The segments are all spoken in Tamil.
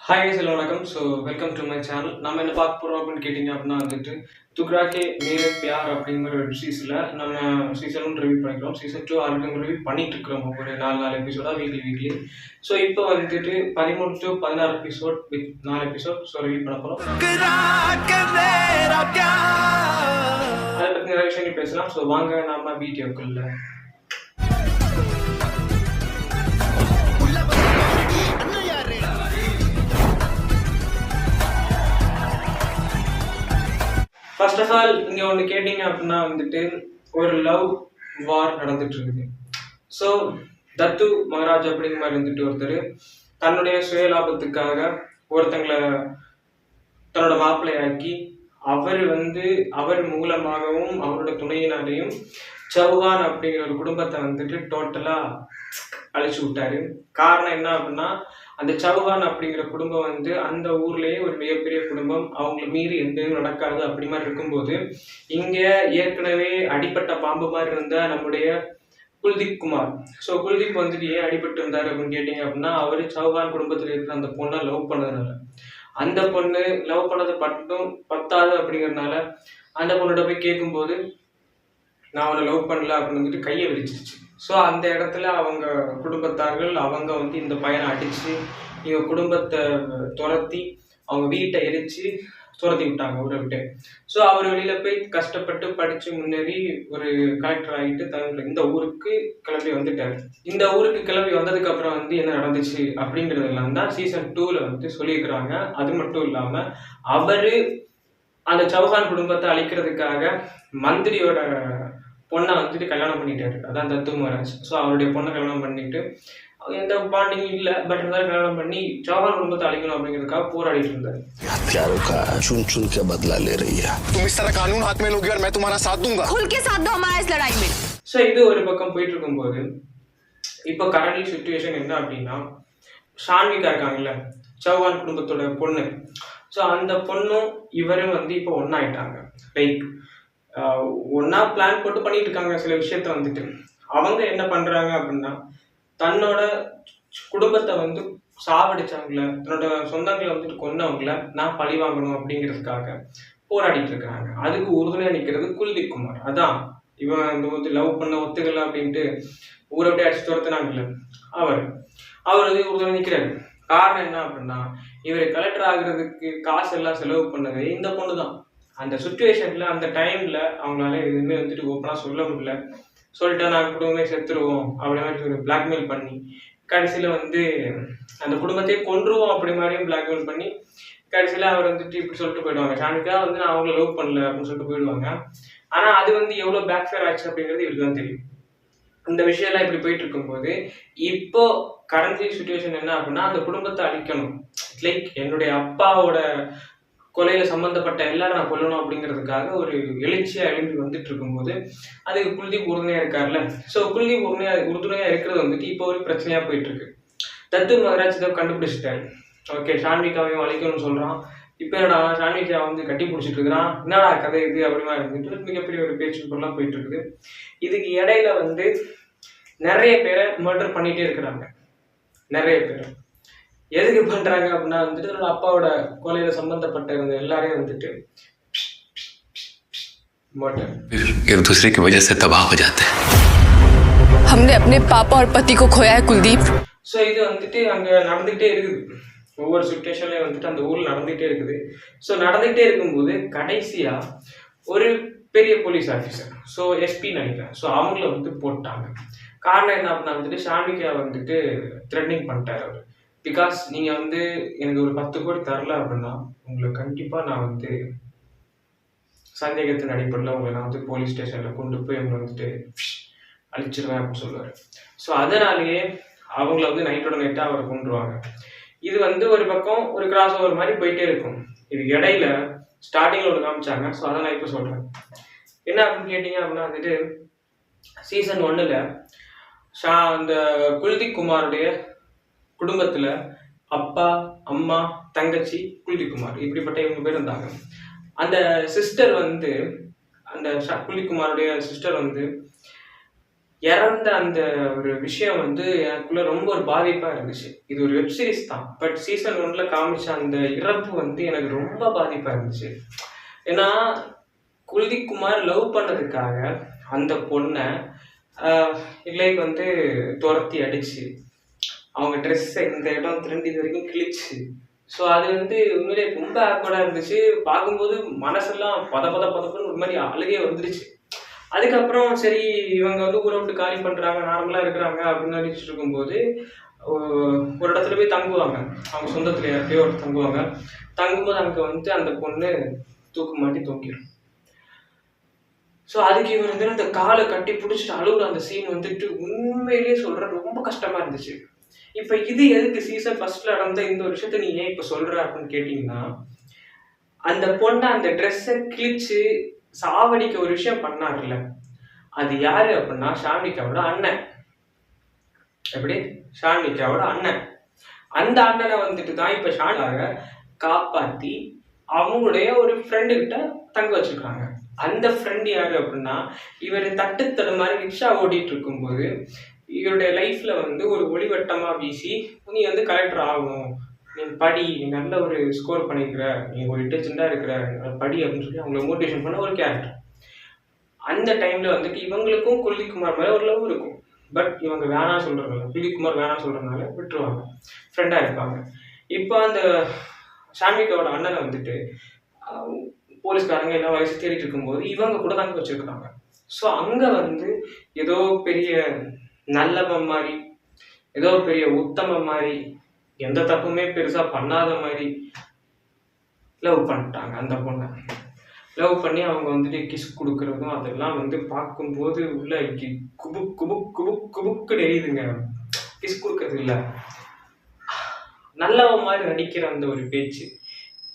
Hi guys, hello वणकम. So welcome to my channel. நம்ம என்ன பார்க்க போறோம் அப்படின்னு கேட்டிங்க அப்படின்னா வந்துட்டு துக்ரா கே மேரே பியார் அப்படிங்கிற ஒரு சீசன்ல நம்ம சீசன் 1 ரிவ்யூ பண்ணிக்கிறோம். சீசன் 2 ஆல்ரெடி ரிவ்யூ பண்ணிட்டு இருக்கிறோம் ஒரு 4 எபிசோடா வீக்லி. ஸோ இப்போ வந்துட்டு 13 to 16 episode with 4 episode so review பண்ண போறோம். அதை பற்றி நிறைய விஷயங்கள் பேசலாம். ஸோ வாங்க நாம வீடியோக்குள்ள. ஃபர்ஸ்ட் ஆஃப் ஆல் இங்கே ஒன்று கேட்டிங்க அப்படின்னா வந்துட்டு ஒரு லவ் வார் நடந்துட்டு இருக்குது. ஸோ தத்து மகாராஜ் அப்படிங்கிற மாதிரி வந்துட்டு ஒருத்தர் தன்னுடைய சுயலாபத்துக்காக ஒருத்தங்களை தன்னோட மாப்பிள்ளையாக்கி அவர் மூலமாகவும் அவரோட துணையினாரையும் சௌஹான் அப்படிங்கிற ஒரு குடும்பத்தை வந்துட்டு டோட்டலாக அழிச்சு விட்டாரு. காரணம் என்ன அப்படின்னா அந்த சௌஹான் அப்படிங்கிற குடும்பம் வந்து அந்த ஊர்லேயே ஒரு மிகப்பெரிய குடும்பம், அவங்களை மீறி எதுவும் நடக்காது அப்படி மாதிரி இருக்கும்போது இங்கே ஏற்கனவே அடிப்பட்ட பாம்பு மாதிரி இருந்த நம்முடைய குல்தீப் குமார். ஸோ குல்தீப் வந்துட்டு ஏன் அடிபட்டு இருந்தார் அப்படின்னு கேட்டிங்க அப்படின்னா அவர் சௌஹான் குடும்பத்தில் இருக்கிற அந்த பொண்ணை லவ் பண்ணதுனால, அந்த பொண்ணு லவ் பண்ணது மட்டும் பத்தாது அப்படிங்கிறதுனால அந்த பொண்ணோட போய் கேட்கும்போது நான் அவனை லவ் பண்ணல அப்படின்னு வந்துட்டு கையை விரிச்சிருச்சு. ஸோ அந்த இடத்துல அவங்க குடும்பத்தார்கள் அவங்க வந்து இந்த பையனை அடித்து இவங்க குடும்பத்தை துரத்தி அவங்க வீட்டை எரித்து துரத்தி விட்டாங்க ஊரை விட்டு. ஸோ அவர் வெளியில் போய் கஷ்டப்பட்டு படித்து முன்னேறி ஒரு கலெக்டர் ஆகிட்டு இந்த ஊருக்கு கிளம்பி வந்துட்டார். இந்த ஊருக்கு கிளம்பி வந்ததுக்கப்புறம் வந்து என்ன நடந்துச்சு அப்படிங்கிறதெல்லாம் தான் சீசன் 2ல் வந்து சொல்லியிருக்கிறாங்க. அது மட்டும் இல்லாமல் அவர் அந்த சௌஹான் குடும்பத்தை அழிக்கிறதுக்காக மந்திரியோட பொண்ணை வந்துட்டு கல்யாணம் பண்ணிட்டாரு, அதான் தத்து மகாராஜ். ஸோ அவருடைய பொண்ணை கல்யாணம் பண்ணிட்டு எந்த பாண்டிங்கும் இல்லை, பட் இருந்தாலும் கல்யாணம் பண்ணி சௌஹான் குடும்பத்தை அழிக்கணும் அப்படிங்கிறதுக்காக போராடிட்டு இருந்தார். ஸோ இது ஒரு பக்கம் போயிட்டு இருக்கும்போது இப்போ கரண்ட்லி சுச்சுவேஷன் என்ன அப்படின்னா ஷான்விகா இருக்காங்கல்ல சௌஹான் குடும்பத்தோட பொண்ணு. ஸோ அந்த பொண்ணும் இவரும் வந்து இப்போ ஒன்னாயிட்டாங்க. லைக் ஒன்னா பிளான் போட்டு பண்ணிட்டு இருக்காங்க சில விஷயத்த வந்துட்டு. அவங்க என்ன பண்றாங்க அப்படின்னா தன்னோட குடும்பத்தை வந்து சாவடிச்சாங்கள, தன்னோட சொந்தங்களை வந்துட்டு கொன்னவங்கள நான் பழி வாங்கணும் அப்படிங்கிறதுக்காக போராடிட்டு இருக்கிறாங்க. அதுக்கு உறுதுணையா நிற்கிறது குல்தீப் குமார். அதான் இவன் இந்த வந்து லவ் பண்ண ஒத்துக்கல அப்படின்ட்டு ஊரை விட்டு அடிச்சு துரத்துனாங்கல்ல, அவர் வந்து உறுதுணை நிற்கிறாரு. காரணம் என்ன அப்படின்னா இவர் கலெக்டர் ஆகுறதுக்கு காசு எல்லாம் செலவு பண்ணது இந்த பொண்ணு தான். அந்த சுச்சுவேஷன்ல அந்த டைம்ல அவங்களால எதுவுமே வந்துட்டு ஓப்பனா சொல்ல முடியல. சொல்லிட்டா நாங்கள் குடும்பமே செத்துருவோம் அப்படி மாதிரி பிளாக்மெயில் பண்ணி கடைசியில் வந்து அந்த குடும்பத்தையே கொன்றுவோம் அப்படி மாதிரியும் பிளாக்மெயில் பண்ணி கடைசியில் அவர் வந்துட்டு இப்படி சொல்லிட்டு போயிடுவாங்க. ஷானிகா வந்து நான் அவங்கள லவ் பண்ணல அப்படின்னு சொல்லிட்டு போயிடுவாங்க. ஆனால் அது வந்து எவ்வளோ பேக் ஃபேர் ஆச்சு அப்படிங்கிறது இவருக்கு தான் தெரியும். இந்த விஷயம்லாம் இப்படி போயிட்டு இருக்கும்போது இப்போ கரண்ட் சுச்சுவேஷன் என்ன அப்படின்னா அந்த குடும்பத்தை அழிக்கணும். லைக் என்னுடைய அப்பாவோட கொலையில சம்பந்தப்பட்ட எல்லாரும் நான் கொல்லணும் அப்படிங்கிறதுக்காக ஒரு எழுச்சியா எழுந்து வந்துட்டு இருக்கும்போது அதுக்கு குல்தீப் உறுதுணையா இருக்காருல்ல. ஸோ குல்தீப் உறுதுணையா இருக்கிறது வந்துட்டு இப்போ ஒரு பிரச்சனையா போயிட்டு இருக்கு. தத்து மகாராஜ் இதை கண்டுபிடிச்சிட்டாரு. ஓகே, ஷான்விகாவையும் அழிக்கணும்னு சொல்றான். இப்போ என்னடா ஷான்விகா வந்து கட்டி பிடிச்சிட்டு இருக்கிறான், என்னடா கதை இது அப்படிமா இருந்துட்டு மிகப்பெரிய ஒரு பேச்சு பொருளாக போயிட்டு இருக்குது. இதுக்கு இடையில வந்து நிறைய பேரை மர்டர் பண்ணிட்டே இருக்கிறாங்க. நிறைய பேர் எதுக்கு பண்றாங்க அப்படின்னா வந்துட்டு அப்பாவோட கொலையில சம்பந்தப்பட்ட எல்லாரையும் வந்துட்டு एक दूसरे की वजह से तबाह हो जाते हैं। हमने अपने पापा और पति को खोया है कुलदीप. ஸோ இது வந்துட்டு அங்கே நடந்துகிட்டே இருக்குது. ஒவ்வொரு சுச்சுவேஷன்லையும் வந்துட்டு அந்த ஊரில் நடந்துகிட்டே இருக்குது. ஸோ நடந்துகிட்டே இருக்கும்போது கடைசியா ஒரு பெரிய போலீஸ் ஆஃபீஸர், ஸோ எஸ்பி நினைக்கிறேன், ஸோ அவங்கள வந்து போட்டாங்க. காரணம் என்ன அப்படின்னா வந்துட்டு ஷான்விகா வந்துட்டு த்ரெட்னிங் பண்ணிட்டார் அவர். பிகாஸ் நீங்கள் வந்து எனக்கு ஒரு 10 கோடி தரல அப்படின்னா உங்களை கண்டிப்பாக நான் வந்து சந்தேகத்தின் அடிப்படையில் உங்களை நான் வந்து போலீஸ் ஸ்டேஷனில் கொண்டு போய் உங்களை வந்துட்டு அழிச்சிருவேன் அப்படின்னு சொல்லுவார். ஸோ அதனாலேயே அவங்கள வந்து நைட்டோட நைட்டாக அவரை கொண்டுருவாங்க. இது வந்து ஒரு பக்கம் ஒரு கிராஸ் ஓவர் மாதிரி போயிட்டே இருக்கும். இது இடையில ஸ்டார்டிங்கில் ஒன்று காமிச்சாங்க. ஸோ அதை நான் இப்போ சொல்கிறேன். என்ன அப்படின்னு கேட்டிங்க அப்படின்னா வந்துட்டு சீசன் 1ல் அந்த குல்தீப் குமாருடைய குடும்பத்தில் அப்பா, அம்மா, தங்கச்சி, குல்தீப் குமார் இப்படிப்பட்ட இவங்க பேர் இருந்தாங்க. அந்த சிஸ்டர் வந்து அந்த குல்தீப் குமாருடைய சிஸ்டர் வந்து இறந்த அந்த ஒரு விஷயம் வந்து எனக்குள்ள ரொம்ப ஒரு பாதிப்பாக இருந்துச்சு. இது ஒரு வெப் சீரிஸ் தான். பட் சீசன் 1ல காமிச்ச அந்த இறப்பு வந்து எனக்கு ரொம்ப பாதிப்பாக இருந்துச்சு. ஏன்னா குல்தீப் குமார் லவ் பண்ணதுக்காக அந்த பொண்ணை லைக் வந்து துரத்தி அடிச்சு அவங்க ட்ரெஸ்ஸை இந்த இடம் திரும்பி இது வரைக்கும் கிழிச்சு. ஸோ அது வந்து உண்மையிலே ரொம்ப ஆக்வர்டாக இருந்துச்சு. பார்க்கும்போது மனசெல்லாம் பதப்பன்னு ஒரு மாதிரி அழுகையே வந்துருச்சு. அதுக்கப்புறம் சரி இவங்க வந்து ஊரை விட்டு காலி பண்ணுறாங்க, நார்மலாக இருக்கிறாங்க அப்படின்னு நினச்சிட்டு இருக்கும்போது ஒரு இடத்துல போய் தங்குவாங்க. அவங்க சொந்தத்தில் யார்கிட்டயோ ஒரு தங்குவாங்க. தங்கும்போது அங்கே வந்து அந்த பொண்ணு தூக்கு மாட்டி தொங்கிடும். ஸோ அதுக்கு இவர் வந்து அந்த காலை கட்டி பிடிச்சிட்டு அழுகுற அந்த சீன் வந்துட்டு உண்மையிலேயே சொல்கிறேன் ரொம்ப கஷ்டமாக இருந்துச்சு. இப்போ இது எதுக்கு சீசன் ஃபர்ஸ்ட்ல நடந்த இந்த ஒரு விஷயத்த நீ ஏன் இப்போ சொல்கிற அப்படின்னு கேட்டிங்கன்னா, அந்த பொண்ணை அந்த ட்ரெஸ்ஸை கிழிச்சு சாவடிக்க ஒரு விஷயம் பண்ணார்ல, அது யாரு அப்படின்னா ஷாமிகாவோட அண்ணன். எப்படி? ஷாமிகாவோட அண்ணன். அந்த அண்ணனை வந்துட்டு தான் இப்போ ஷாமிகாவை காப்பாற்றி அவங்களுடைய ஒரு ஃப்ரெண்டு கிட்ட தங்க வச்சிருக்காங்க. அந்த ஃப்ரெண்டு யாரு அப்படின்னா, இவர் தட்டு மாதிரி ரிக்ஷா ஓட்டிட்டு இருக்கும்போது இவருடைய லைஃப்ல வந்து ஒரு ஒளிவட்டமா வீசி, நீ வந்து கலெக்டர் ஆகணும், நீ படி, நீ நல்ல ஒரு ஸ்கோர் பண்ணிருக்கிற, நீ ஒரு இன்டெலிஜென்டா இருக்கிற, படி அப்படின்னு சொல்லி அவங்களை மோட்டிவேஷன் பண்ண ஒரு கேரக்டர். அந்த டைம்ல வந்துட்டு இவங்களுக்கும் குல்தீப் குமார் மேல ஒரு லவ் இருக்கும். பட் இவங்க வேணாம் சொல்றதுனால, குல்தீப் குமார் வேணாம் சொல்றதுனால விட்டுருவாங்க, ஃப்ரெண்டா இருப்பாங்க. இப்போ அந்த ஷாமிகாவோட அண்ணனை வந்துட்டு போலீஸ்காரங்க எல்லாம் வயசு தேடிட்டு இருக்கும்போது இவங்க கூட தங்க வச்சிருக்காங்க. ஸோ அங்க வந்து ஏதோ பெரிய நல்லவன் மாதிரி, ஏதோ பெரிய உத்தம மாதிரி, எந்த தப்புமே பெருசா பண்ணாத மாதிரி லவ் பண்ணிட்டாங்க அந்த பொண்ணை. லவ் பண்ணி அவங்க வந்துட்டு கிஸ் கொடுக்கறதும் அதெல்லாம் வந்து பார்க்கும்போது உள்ள குபுக் குபுக் குபுக் குபுக்குன்னு எரியுதுங்க. கிஸ் கொடுக்கறது இல்லை, நல்லவன் மாதிரி நடிக்கிற அந்த ஒரு பேச்சு.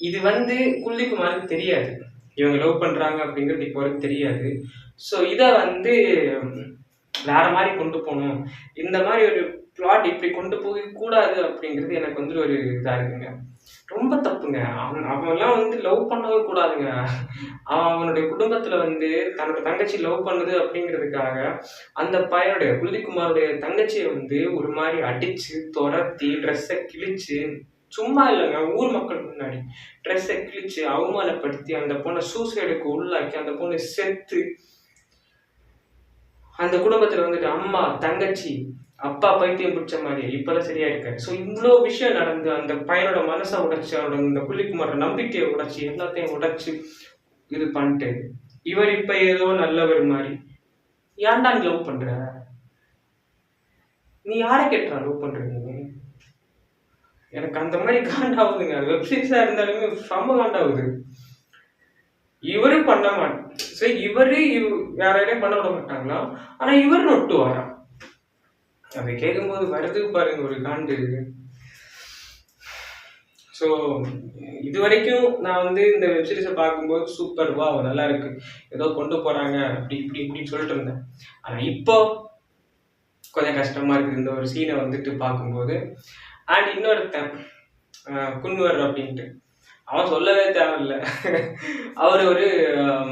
இது வந்து குல்தீப் குமாருக்கு தெரியாது, இவங்க லவ் பண்றாங்க அப்படிங்கிறது இப்போ வரைக்கும் தெரியாது. ஸோ இதை வந்து வேற மாதிரி கொண்டு போகணும், இந்த மாதிரி ஒரு பிளாட் இப்படி கொண்டு போக கூடாது அப்படிங்கிறது எனக்கு வந்து ஒரு இதாக இருக்குங்க. ரொம்ப தப்புங்க. அவன்லாம் வந்து லவ் பண்ணவே கூடாதுங்க. அவனுடைய குடும்பத்துல வந்து தன்னோட தங்கச்சி லவ் பண்ணுது அப்படிங்கிறதுக்காக அந்த பையனுடைய குல்தீப் குமாருடைய தங்கச்சியை வந்து ஒரு மாதிரி அடிச்சு துரத்தி ட்ரெஸ்ஸை கிழிச்சு, சும்மா இல்லைங்க, ஊர் மக்கள் முன்னாடி ட்ரெஸ்ஸை கிழிச்சு அவமானப்படுத்தி அந்த பொண்ணை சூசைடுக்கு உள்ளாக்கி அந்த பொண்ணை செத்து, அந்த குடும்பத்துல வந்துட்டு அம்மா தங்கச்சி அப்பா பைத்தியம் பிடிச்ச மாதிரி இப்பதான் சரியா இருக்கு. ஸோ இவ்வளோ விஷயம் நடந்து அந்த பையனோட மனசை உடைச்சு, அவனோட இந்த குல்தீப்குமாரோட நம்பிக்கையை உடைச்சு, எல்லாத்தையும் உடைச்சு இது பண்ணிட்டு இவர் இப்ப ஏதோ நல்லவர் மாதிரி. ஏன்டா நீ லவ் பண்ற? நீ யாரை கேட்டா லவ் பண்றீங்க? எனக்கு அந்த மாதிரி காண்டாகுதுங்க. வெப்சீரிஸா இருந்தாலுமே செம்ம காண்டாகுது. இவரும் பண்ண மாட்டேன், சரி இவரு வேற யாரையும் பண்ண விட மாட்டாங்களா, ஆனா இவர் நொட்டு வாரா. அதை கேட்கும்போது வருது பாருங்க ஒரு காண்டு. ஸோ இது வரைக்கும் நான் வந்து இந்த வெப்சீரிஸை பார்க்கும்போது சூப்பர் வா நல்லா இருக்கு, ஏதோ கொண்டு போறாங்க அப்படி இப்படி இப்படின்னு சொல்லிட்டு இருந்தேன். ஆனா இப்போ கொஞ்சம் கஷ்டமா இருக்குது இந்த ஒரு சீனை வந்துட்டு பார்க்கும்போது. அண்ட் இன்னொருத்தன் குன்வர் அப்படின்ட்டு, அவன் சொல்லவே தேவையில்லை. அவர் ஒரு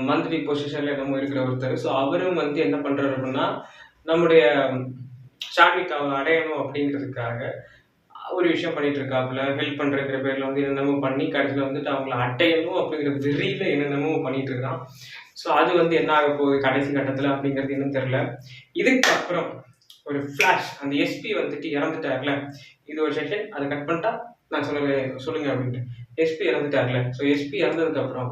மந்திரி பொசிஷன்ல நம்ம இருக்கிற ஒருத்தர். ஸோ அவரும் வந்து என்ன பண்றாரு அப்படின்னா, நம்முடைய ஷான்விகாவை அடையணும் அப்படிங்கிறதுக்காக ஒரு விஷயம் பண்ணிட்டு இருக்காப்புல. ஹெல்ப் பண்ற பேர்ல வந்து என்னென்னமோ பண்ணி கடைசியில் வந்துட்டு அவங்கள அடையணும் அப்படிங்கிற வெறியில என்னென்னமோ பண்ணிட்டு இருக்கான். ஸோ அது வந்து என்ன ஆக போகுது கடைசி கட்டத்தில் அப்படிங்கிறது இன்னும் தெரியல. இதுக்கப்புறம் ஒரு ஃபிளாஷ், அந்த எஸ்பி வந்துட்டு இறந்துட்டார்ல, இது ஒரு செஷன், அதை கட் பண்ணிட்டா நான் சொல்லுங்க அப்படின்ட்டு. எஸ்பி இறந்துட்டார்ல, ஸோ எஸ்பி இறந்ததுக்கு அப்புறம்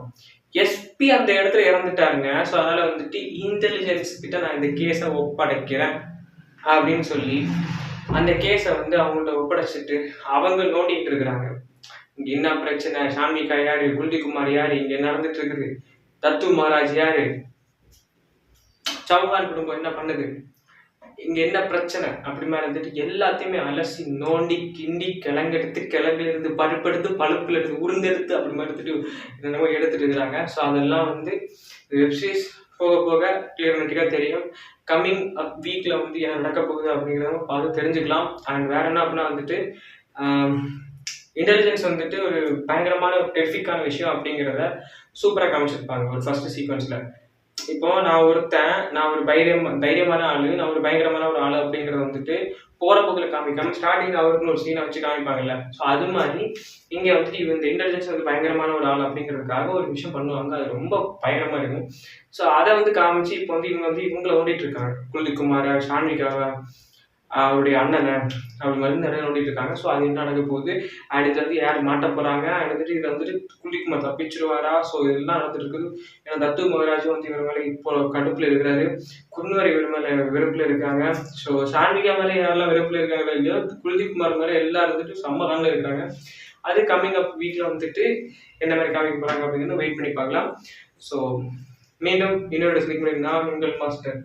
எஸ்பி அந்த இடத்துல இறந்துட்டாருங்க. ஸோ அதனால வந்துட்டு இன்டெலிஜென்ஸ் கிட்ட நான் இந்த கேஸை ஒப்படைக்கிறேன் அப்படின்னு சொல்லி அந்த கேஸை வந்து அவங்கள்ட்ட ஒப்படைச்சிட்டு அவங்க நோண்டிட்டு இருக்கிறாங்க. இங்க என்ன பிரச்சனை, ஷான்விகா யாரு, குல்தீப் குமார் யாரு, இங்க நடந்துட்டு இருக்குது, தத்து மகாராஜ் யாரு, சௌஹான் குடும்பம் என்ன பண்ணுது, இங்க என்ன பிரச்சனை அப்படி மாதிரி இருந்துட்டு எல்லாத்தையுமே அலசி நோண்டி கிண்டி கிழங்கெடுத்து, கிழங்குல இருந்து பருப்பெடுத்து, பழுப்புல இருந்து உருந்தெடுத்து அப்படி மாதிரி எடுத்துட்டு என்னென்னமோ எடுத்துட்டு இருக்கிறாங்க. ஸோ அதெல்லாம் வந்து வெப்சீரிஸ் போக போக கிளியர்மெட்டிக்காக தெரியும். கம்மிங் வீக்ல வந்து என்ன நடக்க போகுது அப்படிங்கிறத பார்த்து தெரிஞ்சுக்கலாம். அண்ட் வேற என்ன அப்படின்னா வந்துட்டு இன்டெலிஜென்ஸ் வந்துட்டு ஒரு பயங்கரமான டெரிஃபிக்கான விஷயம் அப்படிங்கிறத சூப்பராக காமிச்சிருப்பாங்க ஒரு ஃபர்ஸ்ட் சீக்வன்ஸ்ல. இப்போ நான் ஒரு தைரியமான ஆளு, நான் ஒரு பயங்கரமான ஒரு ஆளு அப்படிங்கிறத வந்துட்டு போற போக்குல காமிக்காம ஸ்டார்டிங்ல அவருக்குன்னு ஒரு சீனை வச்சு காமிப்பாங்கல்ல. ஸோ அது மாதிரி இங்க வந்துட்டு இந்த இன்டெலிஜென்ஸ் வந்து பயங்கரமான ஒரு ஆள் அப்படிங்கிறதுக்காக ஒரு விஷயம் பண்ணுவாங்க. அது ரொம்ப பயங்கரமா இருக்கும். ஸோ அத வந்து காமிச்சு இப்போ வந்து இவங்கள நோண்டிட்டு இருக்காங்க. குல்தீப் குமார, ஷான்விகாவ, அவருடைய அண்ணனை அவங்க வந்து நிறைய நோண்டிட்டு இருக்காங்க. ஸோ அது என்ன நடக்க போகுது, அடுத்து வந்து யார் மாட்ட போறாங்க, அடுத்துட்டு இதில் வந்துட்டு குல்தீப் குமார் தப்பிச்சிருவாரா, ஸோ இதெல்லாம் நடந்துட்டு இருக்குது. ஏன்னா தத்து மகராஜும் வந்து இவர் மேலே இப்போ கடுப்பில் இருக்கிறாரு, குன்வர் இவர் மேலே வெறுப்பில் இருக்காங்க. ஸோ ஷான்விகா மேலே யாரெல்லாம் வெறுப்பில் இருக்காங்களோ இல்லையோ, குல்தீப் குமார் மேலே எல்லாம் இருந்துட்டு செம்ம காலில் இருக்கிறாங்க. அது கம்மிங் அப் வீக்கில் வந்துட்டு என்ன மாதிரி காமிக்க போகிறாங்க அப்படிங்கிறது வெயிட் பண்ணி பார்க்கலாம். ஸோ மீண்டும் இன்னொரு நான் உங்கள் மாஸ்டர்.